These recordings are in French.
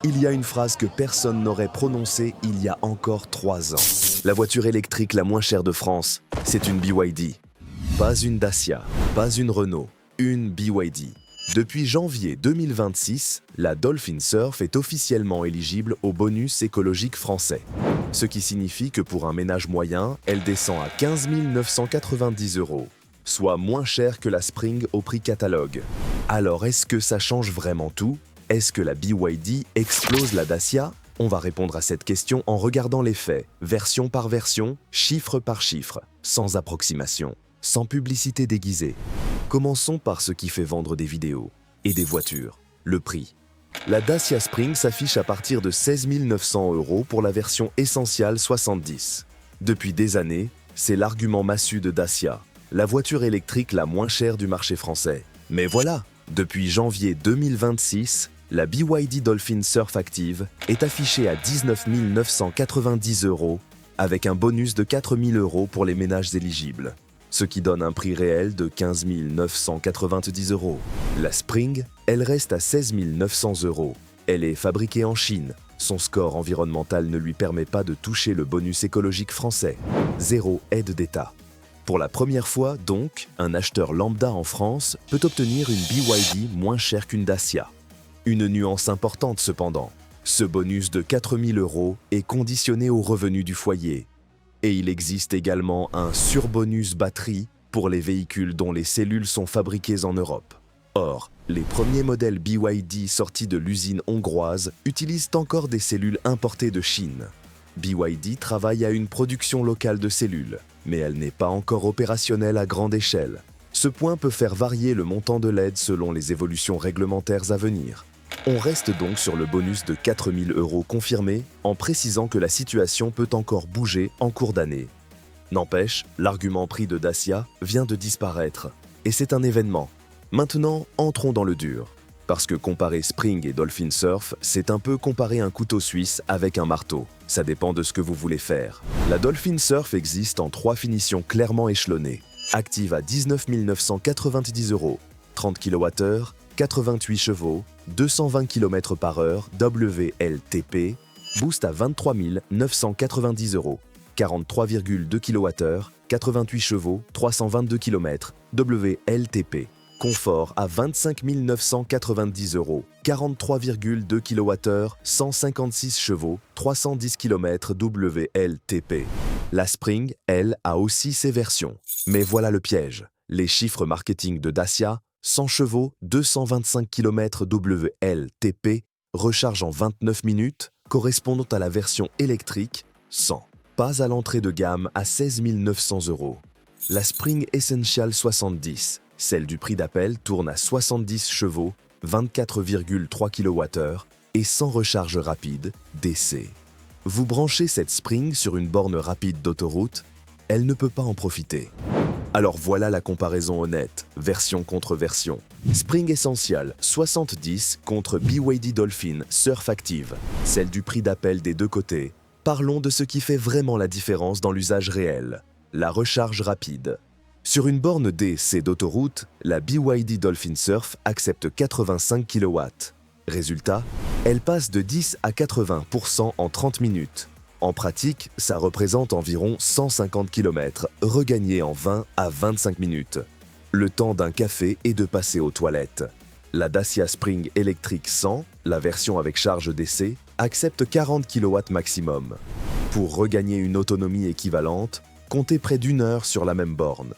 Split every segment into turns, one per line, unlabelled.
Il y a une phrase que personne n'aurait prononcée il y a encore 3 ans. La voiture électrique la moins chère de France, c'est une BYD. Pas une Dacia, pas une Renault, une BYD. Depuis janvier 2026, la Dolphin Surf est officiellement éligible au bonus écologique français. Ce qui signifie que pour un ménage moyen, elle descend à 15 990 €, soit moins cher que la Spring au prix catalogue. Alors est-ce que ça change vraiment tout ? Est-ce que la BYD explose la Dacia ? On va répondre à cette question en regardant les faits, version par version, chiffre par chiffre, sans approximation, sans publicité déguisée. Commençons par ce qui fait vendre des vidéos et des voitures, le prix. La Dacia Spring s'affiche à partir de 16 900 € pour la version Essential 70. Depuis des années, c'est l'argument massu de Dacia, la voiture électrique la moins chère du marché français. Mais voilà, depuis janvier 2026, la BYD Dolphin Surf Active est affichée à 19 990 € avec un bonus de 4 000 € pour les ménages éligibles, ce qui donne un prix réel de 15 990 €. La Spring, elle reste à 16 900 €. Elle est fabriquée en Chine. Son score environnemental ne lui permet pas de toucher le bonus écologique français. 0 aide d'État. Pour la première fois, donc, un acheteur lambda en France peut obtenir une BYD moins chère qu'une Dacia. Une nuance importante cependant, ce bonus de 4 000 € est conditionné aux revenus du foyer. Et il existe également un surbonus batterie pour les véhicules dont les cellules sont fabriquées en Europe. Or, les premiers modèles BYD sortis de l'usine hongroise utilisent encore des cellules importées de Chine. BYD travaille à une production locale de cellules, mais elle n'est pas encore opérationnelle à grande échelle. Ce point peut faire varier le montant de l'aide selon les évolutions réglementaires à venir. On reste donc sur le bonus de 4 000 € confirmé, en précisant que la situation peut encore bouger en cours d'année. N'empêche, l'argument prix de Dacia vient de disparaître, et c'est un événement. Maintenant, entrons dans le dur. Parce que comparer Spring et Dolphin Surf, c'est un peu comparer un couteau suisse avec un marteau. Ça dépend de ce que vous voulez faire. La Dolphin Surf existe en 3 finitions clairement échelonnées. Active à 19 990 €, 30 kWh, 88 chevaux, 220 km/h, WLTP, boost à 23 990 €, 43,2 kWh, 88 chevaux, 322 km, WLTP. Confort à 25 990 €, 43,2 kWh, 156 chevaux, 310 km, WLTP. La Spring, elle, a aussi ses versions. Mais voilà le piège. Les chiffres marketing de Dacia, 100 chevaux, 225 km WLTP, recharge en 29 minutes, correspondant à la version électrique 100. Pas à l'entrée de gamme à 16 900 €. La Spring Essential 70, celle du prix d'appel, tourne à 70 chevaux, 24,3 kWh et sans recharge rapide, DC. Vous branchez cette Spring sur une borne rapide d'autoroute, elle ne peut pas en profiter. Alors voilà la comparaison honnête, version contre version. Spring Essential 70 contre BYD Dolphin Surf Active, celle du prix d'appel des deux côtés. Parlons de ce qui fait vraiment la différence dans l'usage réel, la recharge rapide. Sur une borne DC d'autoroute, la BYD Dolphin Surf accepte 85 kW. Résultat, elle passe de 10 à 80% en 30 minutes. En pratique, ça représente environ 150 km, regagnés en 20 à 25 minutes. Le temps d'un café et de passer aux toilettes. La Dacia Spring électrique 100, la version avec charge DC, accepte 40 kW maximum. Pour regagner une autonomie équivalente, comptez près d'1 heure sur la même borne.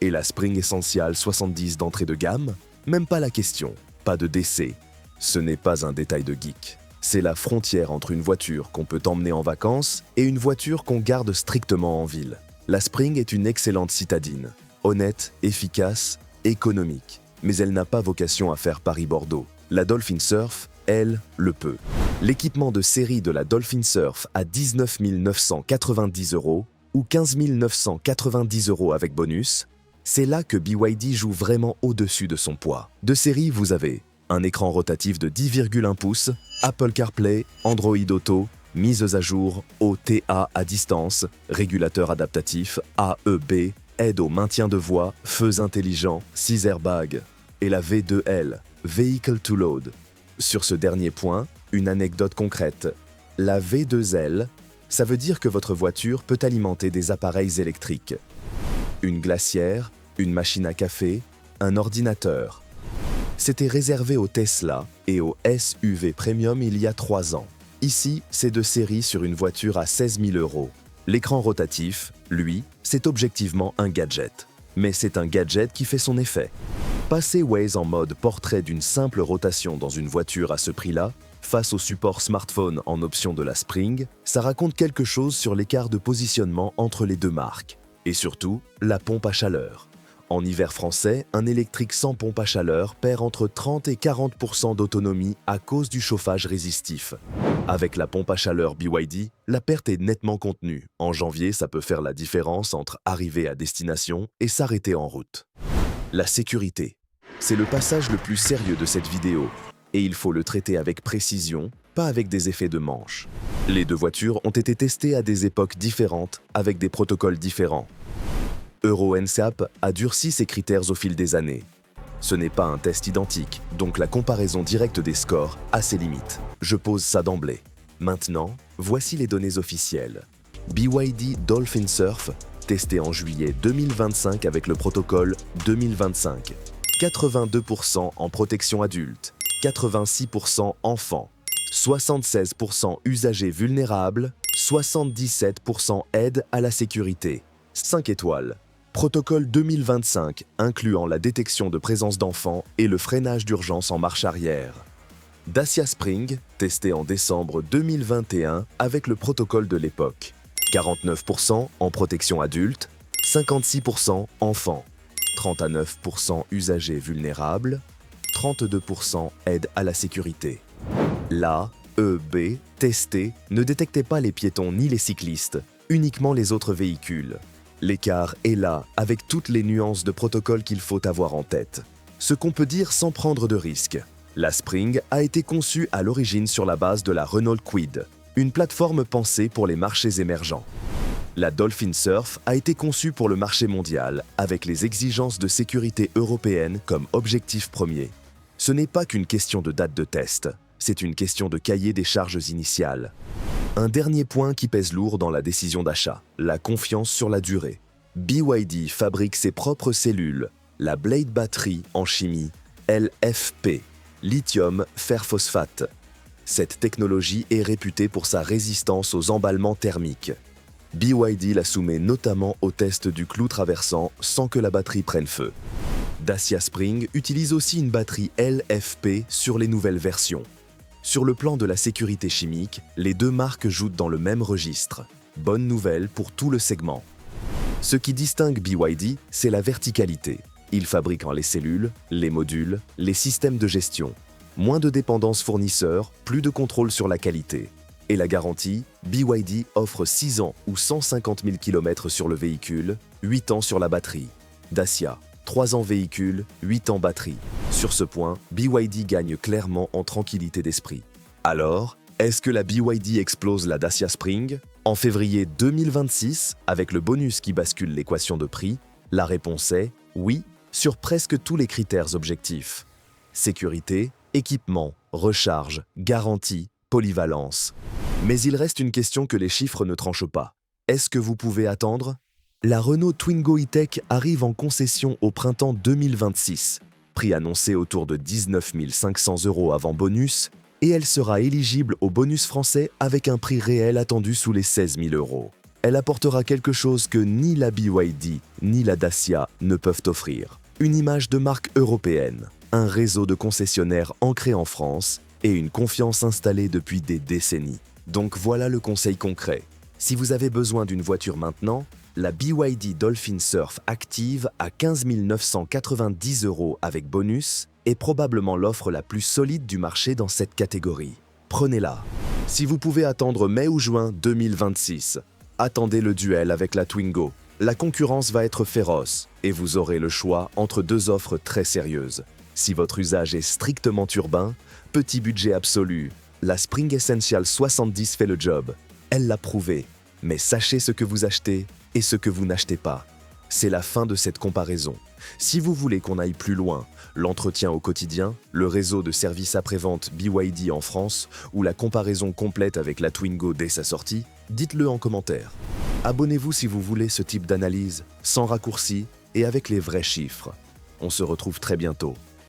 Et la Spring Essential 70 d'entrée de gamme, même pas la question, pas de DC. Ce n'est pas un détail de geek. C'est la frontière entre une voiture qu'on peut emmener en vacances et une voiture qu'on garde strictement en ville. La Spring est une excellente citadine, honnête, efficace, économique, mais elle n'a pas vocation à faire Paris-Bordeaux. La Dolphin Surf, elle, le peut. L'équipement de série de la Dolphin Surf à 19 990 € ou 15 990 € avec bonus, c'est là que BYD joue vraiment au-dessus de son poids. De série, vous avez un écran rotatif de 10,1 pouces, Apple CarPlay, Android Auto, mises à jour, OTA à distance, régulateur adaptatif, AEB, aide au maintien de voie, feux intelligents, 6 airbags, et la V2L, Vehicle to Load. Sur ce dernier point, Une anecdote concrète. La V2L, ça veut dire que votre voiture peut alimenter des appareils électriques. Une glacière, une machine à café, un ordinateur. C'était réservé aux Tesla et aux SUV Premium il y a 3 ans. Ici, c'est de série sur une voiture à 16 000 €. L'écran rotatif, lui, c'est objectivement un gadget. Mais c'est un gadget qui fait son effet. Passer Waze en mode portrait d'une simple rotation dans une voiture à ce prix-là, face au support smartphone en option de la Spring, ça raconte quelque chose sur l'écart de positionnement entre les deux marques. Et surtout, la pompe à chaleur. En hiver français, un électrique sans pompe à chaleur perd entre 30 et 40% d'autonomie à cause du chauffage résistif. Avec la pompe à chaleur BYD, la perte est nettement contenue. En janvier, ça peut faire la différence entre arriver à destination et s'arrêter en route. La sécurité. C'est le passage le plus sérieux de cette vidéo. Et il faut le traiter avec précision, pas avec des effets de manche. Les deux voitures ont été testées à des époques différentes, avec des protocoles différents. Euro NCAP a durci ses critères au fil des années. Ce n'est pas un test identique, donc la comparaison directe des scores a ses limites. Je pose ça d'emblée. Maintenant, voici les données officielles. BYD Dolphin Surf, testé en juillet 2025 avec le protocole 2025. 82% en protection adulte, 86% enfants, 76% usagers vulnérables, 77% aide à la sécurité. 5 étoiles. Protocole 2025, incluant la détection de présence d'enfants et le freinage d'urgence en marche arrière. Dacia Spring, testé en décembre 2021 avec le protocole de l'époque. 49% en protection adulte, 56% enfants, 39% usagers vulnérables, 32% aide à la sécurité. L'AEB, testé, ne détectait pas les piétons ni les cyclistes, uniquement les autres véhicules. L'écart est là, avec toutes les nuances de protocole qu'il faut avoir en tête. Ce qu'on peut dire sans prendre de risques. La Spring a été conçue à l'origine sur la base de la Renault Kwid, une plateforme pensée pour les marchés émergents. La Dolphin Surf a été conçue pour le marché mondial, avec les exigences de sécurité européennes comme objectif premier. Ce n'est pas qu'une question de date de test, c'est une question de cahier des charges initiales. Un dernier point qui pèse lourd dans la décision d'achat, la confiance sur la durée. BYD fabrique ses propres cellules, la Blade Battery en chimie, LFP, lithium fer phosphate. Cette technologie est réputée pour sa résistance aux emballements thermiques. BYD la soumet notamment au test du clou traversant sans que la batterie prenne feu. Dacia Spring utilise aussi une batterie LFP sur les nouvelles versions. Sur le plan de la sécurité chimique, les deux marques jouent dans le même registre. Bonne nouvelle pour tout le segment. Ce qui distingue BYD, c'est la verticalité. Ils fabriquent les cellules, les modules, les systèmes de gestion. Moins de dépendance fournisseur, plus de contrôle sur la qualité. Et la garantie, BYD offre 6 ans ou 150 000 km sur le véhicule, 8 ans sur la batterie. Dacia, 3 ans véhicule, 8 ans batterie. Sur ce point, BYD gagne clairement en tranquillité d'esprit. Alors, est-ce que la BYD explose la Dacia Spring? En février 2026, avec le bonus qui bascule l'équation de prix, la réponse est oui, sur presque tous les critères objectifs. Sécurité, équipement, recharge, garantie, polyvalence. Mais il reste une question que les chiffres ne tranchent pas. Est-ce que vous pouvez attendre? La Renault Twingo E-Tech arrive en concession au printemps 2026. Prix annoncé autour de 19 500 € avant bonus, et elle sera éligible au bonus français avec un prix réel attendu sous les 16 000 €. Elle apportera quelque chose que ni la BYD ni la Dacia ne peuvent offrir. Une image de marque européenne, un réseau de concessionnaires ancré en France et une confiance installée depuis des décennies. Donc voilà le conseil concret. Si vous avez besoin d'une voiture maintenant, la BYD Dolphin Surf Active à 15 990 € avec bonus est probablement l'offre la plus solide du marché dans cette catégorie. Prenez-la. Si vous pouvez attendre mai ou juin 2026, attendez le duel avec la Twingo. La concurrence va être féroce et vous aurez le choix entre deux offres très sérieuses. Si votre usage est strictement urbain, petit budget absolu, la Spring Essential 70 fait le job. Elle l'a prouvé. Mais sachez ce que vous achetez et ce que vous n'achetez pas. c'est la fin de cette comparaison. Si vous voulez qu'on aille plus loin, l'entretien au quotidien, le réseau de services après-vente BYD en France ou la comparaison complète avec la Twingo dès sa sortie, dites-le en commentaire. Abonnez-vous si vous voulez ce type d'analyse, sans raccourcis et avec les vrais chiffres. On se retrouve très bientôt.